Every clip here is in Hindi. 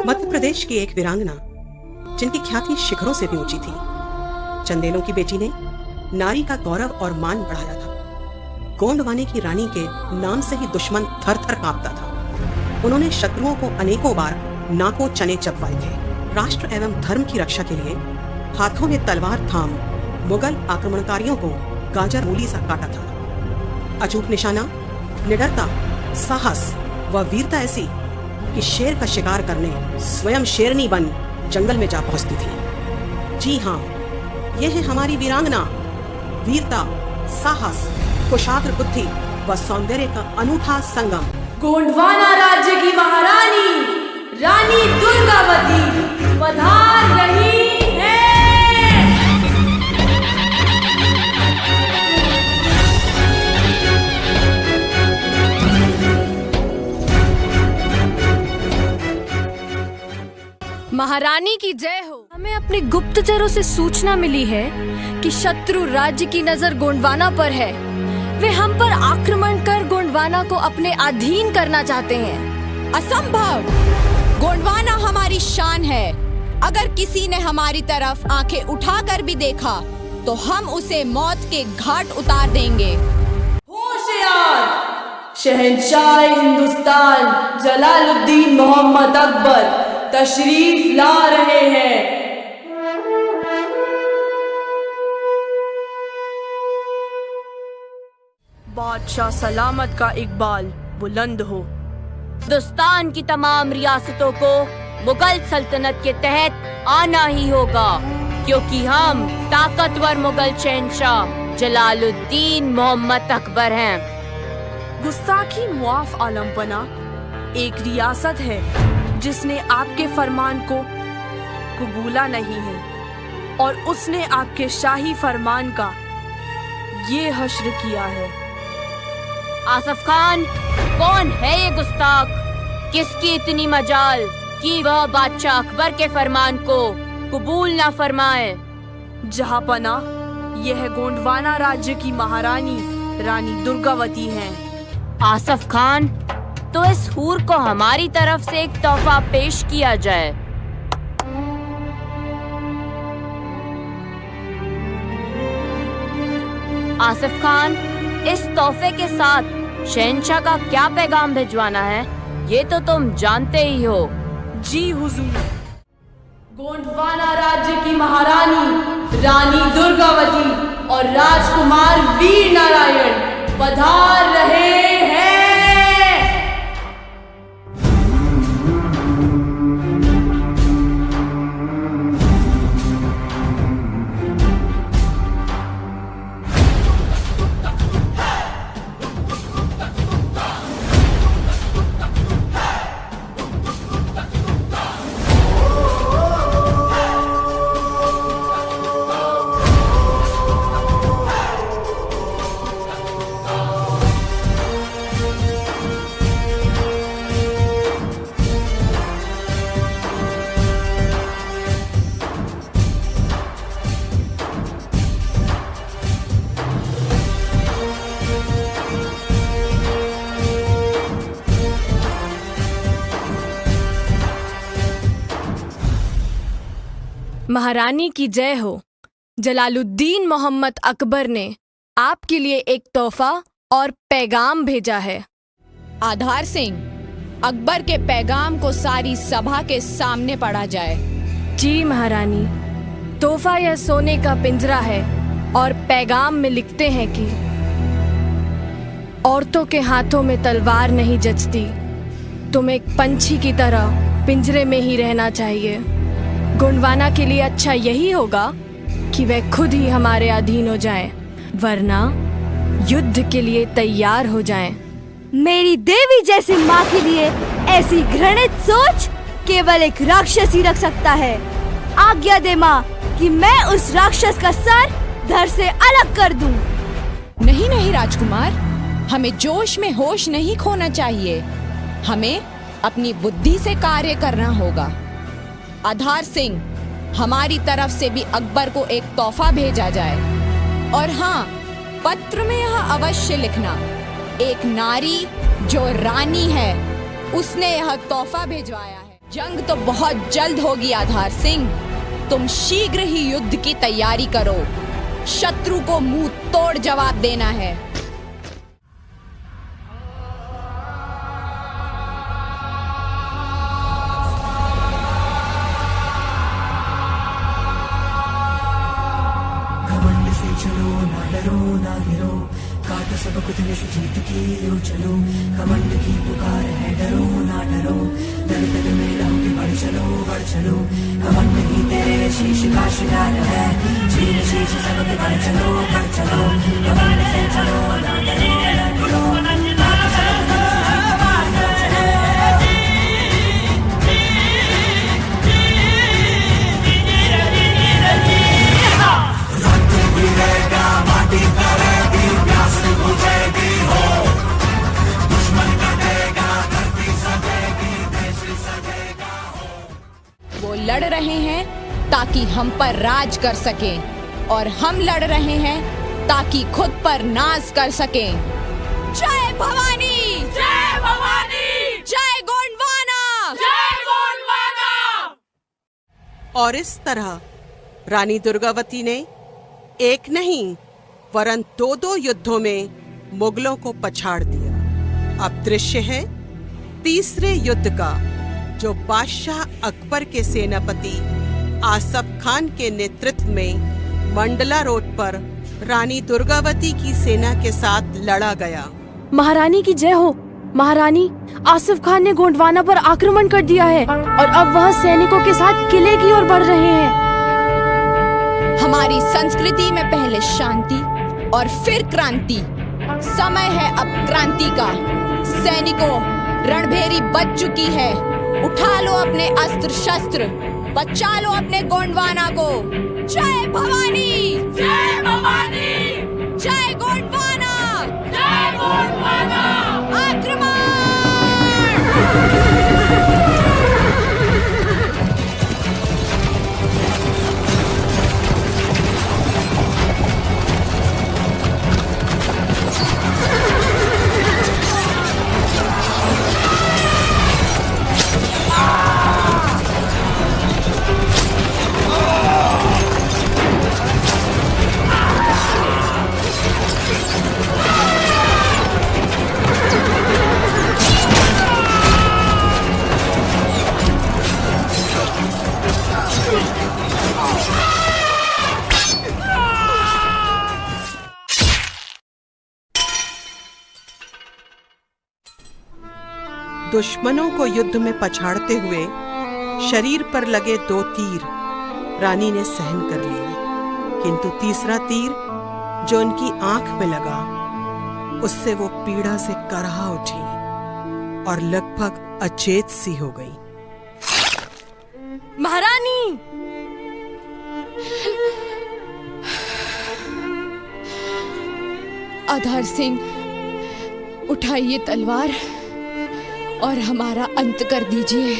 मध्य प्रदेश की एक वीरांगना जिनकी ख्याति शिखरों से भी ऊंची थी, चंदेलों की बेटी ने नारी का गौरव और मान बढ़ाया था। गोंडवाने की रानी के नाम से ही दुश्मन थर थर कांपता था। उन्होंने शत्रुओं को अनेकों बार नाकों चने चबवाए थे। राष्ट्र एवं धर्म की रक्षा के लिए हाथों में तलवार थाम मुगल आक्रमणकारियों को गाजर मूली सा काटा था। अचूक निशाना, निडरता, साहस व वीरता ऐसी कि शेर का शिकार करने स्वयं शेरनी बन जंगल में जा पहुंचती थी। जी हाँ, यह है हमारी वीरांगना। वीरता, साहस, कुशाग्र बुद्धि व सौंदर्य का अनूठा संगम। गोंडवाना राज्य की महारानी रानी दुर्गावती पधार रही है। महारानी की जय हो। हमें अपने गुप्तचरों से सूचना मिली है कि शत्रु राज्य की नजर गोंडवाना पर है। वे हम पर आक्रमण कर गोंडवाना को अपने अधीन करना चाहते हैं। असंभव! गोंडवाना हमारी शान है। अगर किसी ने हमारी तरफ आंखें उठाकर भी देखा तो हम उसे मौत के घाट उतार देंगे। होशियार! शहंशाह हिंदुस्तान जलालुद्दीन मोहम्मद अकबर तशरीफ ला रहे हैं। बादशाह सलामत का इकबाल बुलंद हो। हिंदुस्तान की तमाम रियासतों को मुगल सल्तनत के तहत आना ही होगा, क्योंकि हम ताकतवर मुगल शहंशाह जलालुद्दीन मोहम्मद अकबर हैं। गुस्ताखी मुआफ आलमपना एक रियासत है जिसने आपके फरमान को कबूला नहीं है और उसने आपके शाही फरमान का ये हश्र किया है। आसफ खान, कौन है ये गुस्ताख? किसकी इतनी मजाल कि वह बादशाह अकबर के फरमान को कबूल ना फरमाए? जहांपना, यह गोंडवाना राज्य की महारानी रानी दुर्गावती हैं। आसफ खान, तो इस हूर को हमारी तरफ से एक तोहफा पेश किया जाए। आसिफ खान, इस तोहफे के साथ शहंशाह का क्या पैगाम भिजवाना है, ये तो तुम जानते ही हो। जी हुजूर। गोंडवाना राज्य की महारानी रानी दुर्गावती और राजकुमार वीर नारायण पधार रहे हैं। महारानी की जय हो। जलालुद्दीन मोहम्मद अकबर ने आपके लिए एक तोहफा और पैगाम भेजा है। आधार सिंह, अकबर के पैगाम को सारी सभा के सामने पढ़ा जाए। जी महारानी। तोहफा यह सोने का पिंजरा है और पैगाम में लिखते हैं कि औरतों के हाथों में तलवार नहीं जचती, तुम एक पंछी की तरह पिंजरे में ही रहना चाहिए। गोंडवाना के लिए अच्छा यही होगा कि वह खुद ही हमारे अधीन हो जाएं, वरना युद्ध के लिए तैयार हो जाएं। मेरी देवी जैसी माँ के लिए ऐसी घृणित सोच केवल एक राक्षस ही रख सकता है। आज्ञा दे माँ कि मैं उस राक्षस का सर धड़ से अलग कर दूं। नहीं नहीं राजकुमार, हमें जोश में होश नहीं खोना चाहिए। हमें अपनी बुद्धि से कार्य करना होगा। आधार सिंह, हमारी तरफ से भी अकबर को एक तोहफा भेजा जाए। और हाँ, पत्र में यह अवश्य लिखना, एक नारी जो रानी है उसने यह तोहफा भिजवाया है। जंग तो बहुत जल्द होगी आधार सिंह। तुम शीघ्र ही युद्ध की तैयारी करो। शत्रु को मुंह तोड़ जवाब देना है। घमंड से चलो, ना डरो ना गिरो, काटो सब कुछ जीत की लो चलो। घमंड की पुकार है, डरो ना डरो, दर दर में लहोगे बढ़ चलो। घमंड ही तेरे शीश का शिकार है, चीर शीश सबके बढ़ चलो। घमंड से चलो, ना डरो ना गिरो, काटो सब कुछ वो लड़ रहे हैं ताकि हम पर राज कर सकें, और हम लड़ रहे हैं ताकि खुद पर नाज कर सकें। जय भवानी, जय भवानी, जय गोंडवाना, जय गोंडवाना। और इस तरह रानी दुर्गावती ने एक नहीं वरन 2 युद्धों में मुगलों को पछाड़ दिया। अब दृश्य है तीसरे युद्ध का, जो बादशाह अकबर के सेनापति आसफ खान के नेतृत्व में मंडला रोड पर रानी दुर्गावती की सेना के साथ लड़ा गया। महारानी की जय हो। महारानी, आसिफ खान ने गोंडवाना पर आक्रमण कर दिया है और अब वह सैनिकों के साथ किले की ओर बढ़ रहे हैं। हमारी संस्कृति में पहले शांति और फिर क्रांति। समय है अब क्रांति का। सैनिकों, रणभेरी बज चुकी है। उठा लो अपने अस्त्र शस्त्र, बचा लो अपने गोंडवाना को। जय भवानी, जय भवानी, जय गोंडवाना, जय गोंडवाना। आक्रमण! दुश्मनों को युद्ध में पछाड़ते हुए शरीर पर लगे 2 तीर रानी ने सहन कर लिए, किंतु तीसरा तीर जो उनकी आंख में लगा, उससे वो पीड़ा से करहा उठी और लगभग अचेत सी हो गई। महारानी! आधार सिंह, उठाइए तलवार और हमारा अंत कर दीजिए,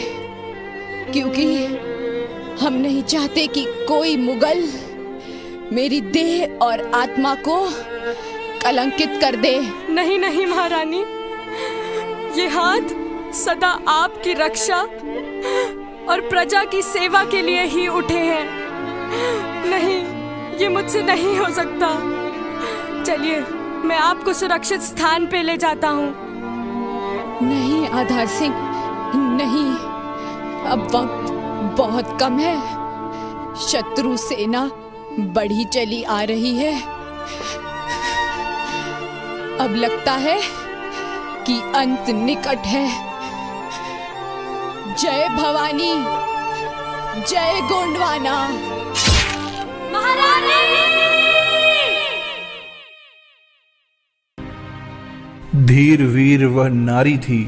क्योंकि हम नहीं चाहते कि कोई मुगल मेरी देह और आत्मा को कलंकित कर दे। नहीं नहीं महारानी, ये हाथ सदा आपकी रक्षा और प्रजा की सेवा के लिए ही उठे हैं। नहीं, ये मुझसे नहीं हो सकता। चलिए, मैं आपको सुरक्षित स्थान पे ले जाता हूँ। नहीं आधार सिंह, नहीं, अब वक्त बहुत कम है। शत्रु सेना बढ़ी चली आ रही है। अब लगता है कि अंत निकट है। जय भवानी, जय गोंडवाना। महारानी! धीर वीर वह नारी थी,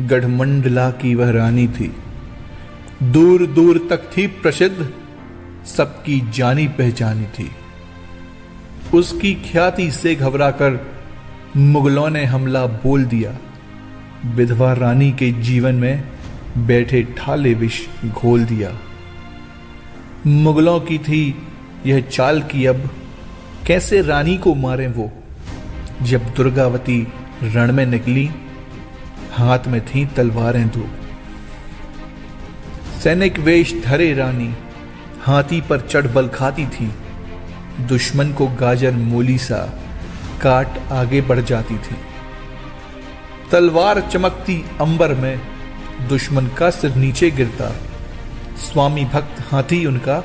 गढ़मंडला की वह रानी थी। दूर दूर तक थी प्रसिद्ध, सबकी जानी पहचानी थी। उसकी ख्याति से घबराकर मुगलों ने हमला बोल दिया। विधवा रानी के जीवन में बैठे ठाले विष घोल दिया। मुगलों की थी यह चाल कि अब कैसे रानी को मारें वो। जब दुर्गावती रण में निकली, हाथ में थी तलवारें 2। सैनिक वेश धरे रानी हाथी पर चढ़ बल खाती थी। दुश्मन को गाजर मूली सा काट आगे बढ़ जाती थी। तलवार चमकती अंबर में, दुश्मन का सिर नीचे गिरता। स्वामी भक्त हाथी उनका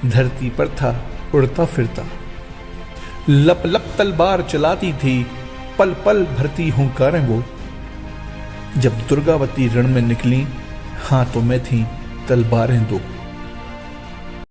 धरती पर था उड़ता फिरता। लप लप तलवार चलाती थी, पल पल भरती हुंकारें वो। जब दुर्गावती रण में निकली, हाथों में थी तलवारें दो।